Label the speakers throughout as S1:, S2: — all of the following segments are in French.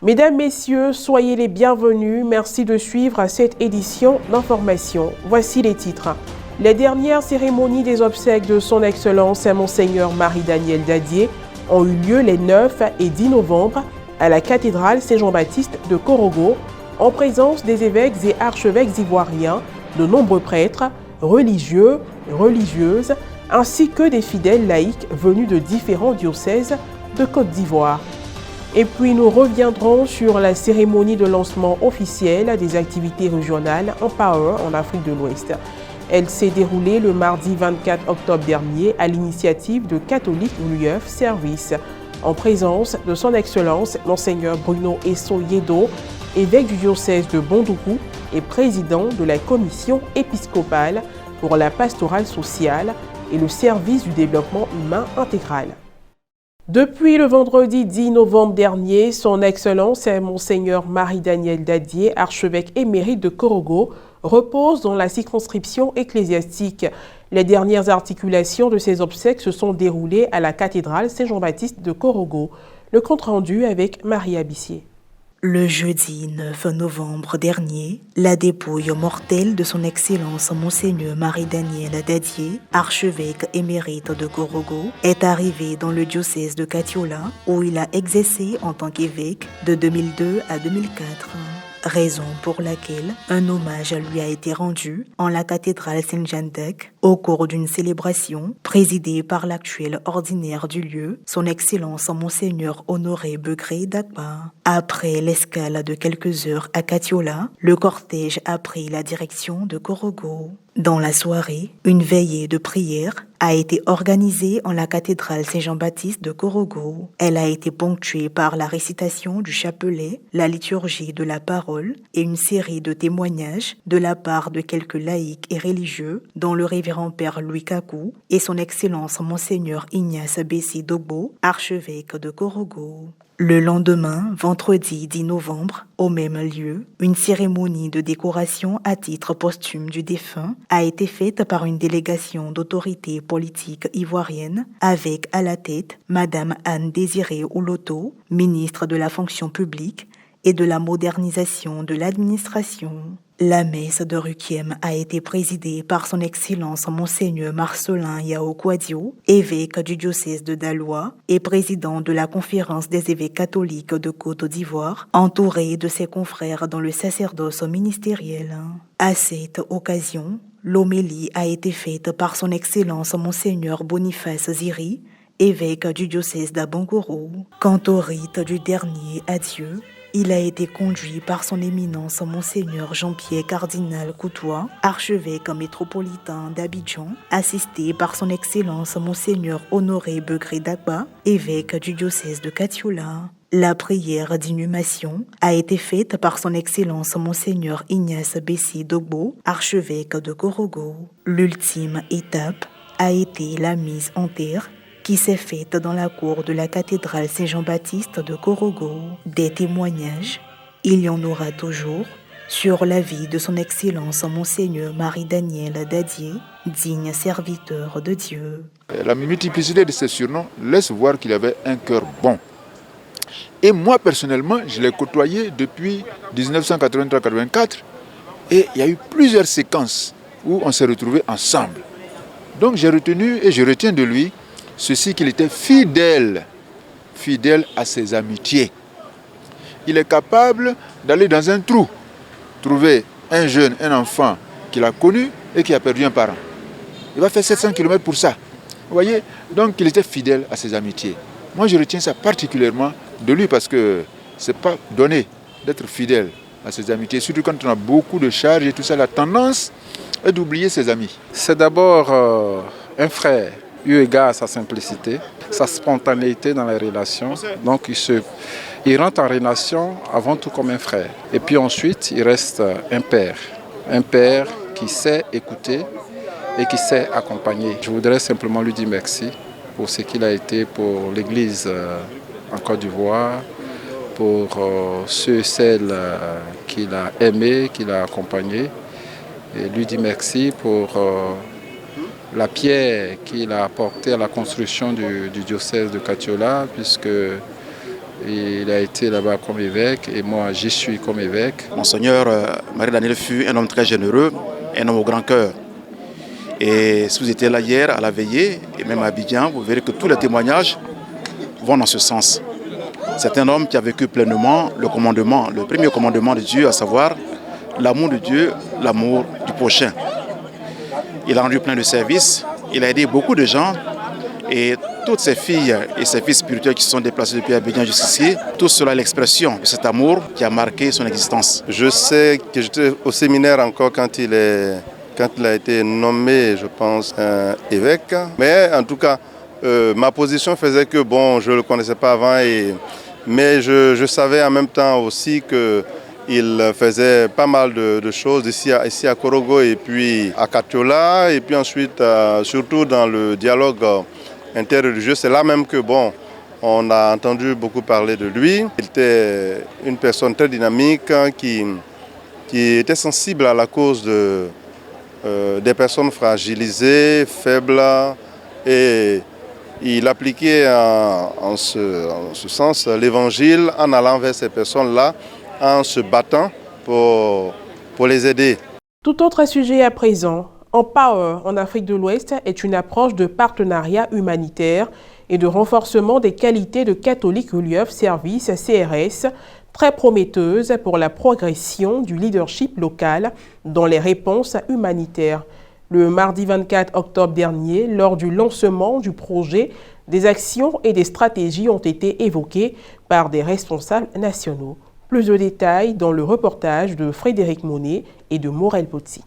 S1: Mesdames, Messieurs, soyez les bienvenus. Merci de suivre cette édition d'information. Voici les titres. Les dernières cérémonies des obsèques de Son Excellence Monseigneur Marie-Daniel Dadié ont eu lieu les 9 et 10 novembre à la cathédrale Saint-Jean-Baptiste de Korogo, en présence des évêques et archevêques ivoiriens, de nombreux prêtres, religieux, religieuses, ainsi que des fidèles laïcs venus de différents diocèses de Côte d'Ivoire. Et puis nous reviendrons sur la cérémonie de lancement officielle des activités régionales Empower en Afrique de l'Ouest. Elle s'est déroulée le mardi 24 octobre dernier à l'initiative de Catholic Relief Service, en présence de Son Excellence Monseigneur Bruno Esso-Yedo, évêque du diocèse de Bondougou et président de la commission épiscopale pour la pastorale sociale et le service du développement humain intégral. Depuis le vendredi 10 novembre dernier, Son Excellence Monseigneur Marie-Daniel Dadié, archevêque émérite de Korogo, repose dans la circonscription ecclésiastique. Les dernières articulations de ses obsèques se sont déroulées à la cathédrale Saint-Jean-Baptiste de Korogo. Le compte-rendu avec Marie Abissier.
S2: Le jeudi 9 novembre dernier, la dépouille mortelle de Son Excellence Monseigneur Marie-Daniel Dadié, archevêque émérite de Korogo, est arrivée dans le diocèse de Katiola, où il a exercé en tant qu'évêque de 2002 à 2004. Raison pour laquelle un hommage lui a été rendu en la cathédrale Saint-Jean-d'Arc au cours d'une célébration présidée par l'actuel ordinaire du lieu, Son Excellence Monseigneur Honoré Begré Dagba. Après l'escale de quelques heures à Katiola, le cortège a pris la direction de Korogo. Dans la soirée, une veillée de prière a été organisée en la cathédrale Saint-Jean-Baptiste de Korogo. Elle a été ponctuée par la récitation du chapelet, la liturgie de la parole et une série de témoignages de la part de quelques laïcs et religieux, dont le révérend père Louis Kakou et son Excellence Monseigneur Ignace Bessi Dogbo, archevêque de Korogo. Le lendemain, vendredi 10 novembre, au même lieu, une cérémonie de décoration à titre posthume du défunt a été faite par une délégation d'autorités politiques ivoiriennes avec à la tête Madame Anne Désirée Ouloto, ministre de la fonction publique et de la modernisation de l'administration. La messe de Requiem a été présidée par Son Excellence Monseigneur Marcelin Yao Kouadio, évêque du diocèse de Daloa et président de la conférence des évêques catholiques de Côte d'Ivoire, entouré de ses confrères dans le sacerdoce ministériel. À cette occasion, l'homélie a été faite par Son Excellence Monseigneur Boniface Ziri, évêque du diocèse d'Abangoro. Quant au rite du dernier adieu, il a été conduit par son éminence Monseigneur Jean-Pierre Cardinal Coutois, archevêque métropolitain d'Abidjan, assisté par son Excellence Monseigneur Honoré Begré Dagba, évêque du diocèse de Katiola. La prière d'inhumation a été faite par son Excellence Monseigneur Ignace Bessi Dogbo, archevêque de Korogo. L'ultime étape a été la mise en terre qui s'est faite dans la cour de la cathédrale Saint-Jean-Baptiste de Korogo. Des témoignages, il y en aura toujours, sur la vie de Son Excellence Monseigneur Marie-Daniel Dadié, digne serviteur de Dieu.
S3: La multiplicité de ses surnoms laisse voir qu'il avait un cœur bon. Et moi, personnellement, je l'ai côtoyé depuis 1983-84 et il y a eu plusieurs séquences où on s'est retrouvés ensemble. Donc j'ai retenu et je retiens de lui ceci, qu'il était fidèle à ses amitiés. Il est capable d'aller dans un trou, trouver un jeune, un enfant qu'il a connu et qui a perdu un parent. Il va faire 700 km pour ça. Vous voyez? Donc il était fidèle à ses amitiés. Moi je retiens ça particulièrement de lui parce que ce n'est pas donné d'être fidèle à ses amitiés. Surtout quand on a beaucoup de charges et tout ça, la tendance est d'oublier ses amis.
S4: C'est d'abord un frère, eu égard à sa simplicité, sa spontanéité dans les relations. Donc il rentre en relation avant tout comme un frère. Et puis ensuite, il reste un père qui sait écouter et qui sait accompagner. Je voudrais simplement lui dire merci pour ce qu'il a été pour l'Église en Côte d'Ivoire, pour ceux et celles qu'il a aimés, qu'il a accompagnés. Et lui dire merci pour la pierre qu'il a apportée à la construction du diocèse de Katiola, puisque Il a été là-bas comme évêque et moi j'y suis comme évêque.
S5: Monseigneur Marie-Daniel fut un homme très généreux, un homme au grand cœur. Et si vous étiez là hier à la veillée, et même à Abidjan, vous verrez que tous les témoignages vont dans ce sens. C'est un homme qui a vécu pleinement le commandement, le premier commandement de Dieu, à savoir l'amour de Dieu, l'amour du prochain. Il a rendu plein de services, il a aidé beaucoup de gens et toutes ces filles et ces fils spirituels qui se sont déplacés depuis Abidjan jusqu'ici, tout cela est l'expression de cet amour qui a marqué son existence.
S6: Je sais que j'étais au séminaire encore quand il a été nommé, je pense, évêque. Mais en tout cas, ma position faisait que, bon, je ne le connaissais pas avant, mais je savais en même temps aussi qu'il faisait pas mal de choses ici à Korogo et puis à Katiola, et puis ensuite, surtout dans le dialogue interreligieux. C'est là même que, bon, on a entendu beaucoup parler de lui. Il était une personne très dynamique qui était sensible à la cause des personnes fragilisées, faibles, et il appliquait en ce sens l'évangile en allant vers ces personnes-là, en se battant pour les aider.
S1: Tout autre sujet à présent. Empower en Afrique de l'Ouest est une approche de partenariat humanitaire et de renforcement des qualités de catholiques Relief Service CRS, très prometteuse pour la progression du leadership local dans les réponses humanitaires. Le mardi 24 octobre dernier, lors du lancement du projet, des actions et des stratégies ont été évoquées par des responsables nationaux. Plus de détails dans le reportage de Frédéric Monet et de Morel Potsi.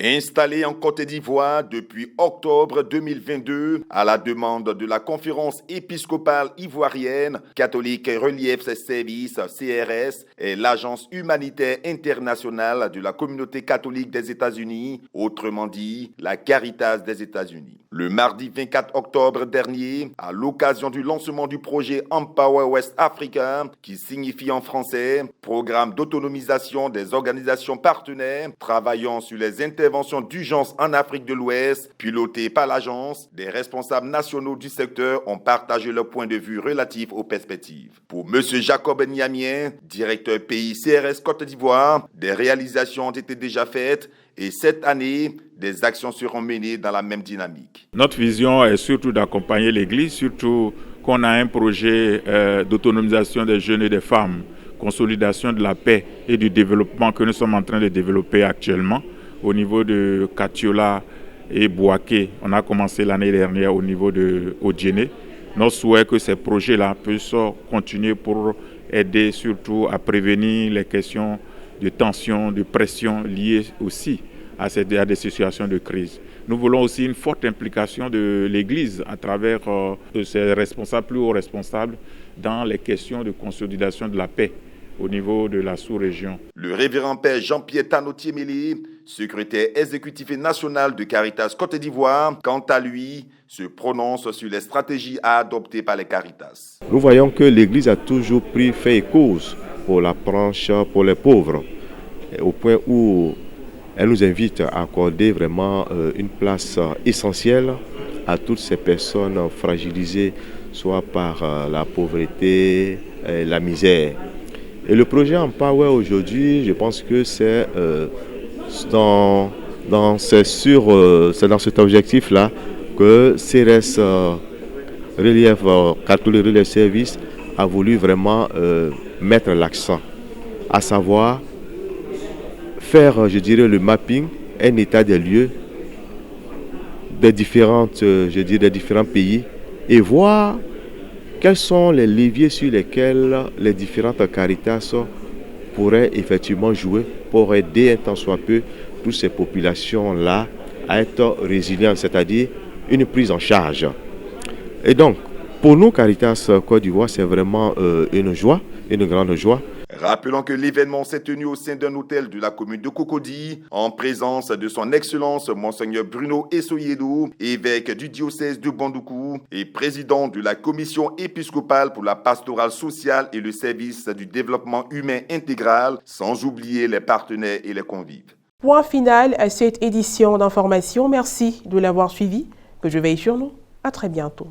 S7: Installé en Côte d'Ivoire depuis octobre 2022 à la demande de la conférence épiscopale ivoirienne, Catholique Relief Service CRS et l'Agence humanitaire internationale de la communauté catholique des États-Unis, autrement dit la Caritas des États-Unis. Le mardi 24 octobre dernier, à l'occasion du lancement du projet Empower West Africa, qui signifie en français Programme d'autonomisation des organisations partenaires travaillant sur les interventions d'urgence en Afrique de l'Ouest, piloté par l'agence, des responsables nationaux du secteur ont partagé leur point de vue relatif aux perspectives. Pour M. Jacob Niamien, directeur pays CRS Côte d'Ivoire, des réalisations ont été déjà faites et cette année, des actions seront menées dans la même dynamique.
S8: Notre vision est surtout d'accompagner l'Église, surtout qu'on a un projet d'autonomisation des jeunes et des femmes, consolidation de la paix et du développement que nous sommes en train de développer actuellement. Au niveau de Katiola et Bouaké, on a commencé l'année dernière au niveau de Odjene. Notre souhait est que ces projets-là puissent continuer pour aider surtout à prévenir les questions de tension, de pression liées aussi à des situations de crise. Nous voulons aussi une forte implication de l'Église à travers ses responsables, plus hauts responsables, dans les questions de consolidation de la paix au niveau de la sous-région.
S7: Le révérend père Jean-Pierre Tanotier-Mélé, secrétaire exécutif national de Caritas Côte d'Ivoire, quant à lui, se prononce sur les stratégies à adopter par les Caritas.
S9: Nous voyons que l'Église a toujours fait et cause pour la branche pour les pauvres, au point où elle nous invite à accorder vraiment une place essentielle à toutes ces personnes fragilisées, soit par la pauvreté, la misère. Et le projet Empower aujourd'hui, je pense que c'est dans cet objectif-là que CRS Relief Catholique Relief Service a voulu vraiment mettre l'accent, à savoir faire, je dirais, le mapping, un état des lieux des différents pays et voir quels sont les leviers sur lesquels les différentes Caritas pourraient effectivement jouer pour aider un tant soit peu toutes ces populations-là à être résilientes, c'est-à-dire une prise en charge. Et donc, pour nous, Caritas Côte d'Ivoire, c'est vraiment une joie, une grande joie.
S7: Rappelons que l'événement s'est tenu au sein d'un hôtel de la commune de Cocody, en présence de son Excellence Monseigneur Bruno Essoyedo, évêque du diocèse de Bandoukou et président de la commission épiscopale pour la pastorale sociale et le service du développement humain intégral, sans oublier les partenaires et les convives.
S1: Point final à cette édition d'information. Merci de l'avoir suivi. Que je veille sur nous. À très bientôt.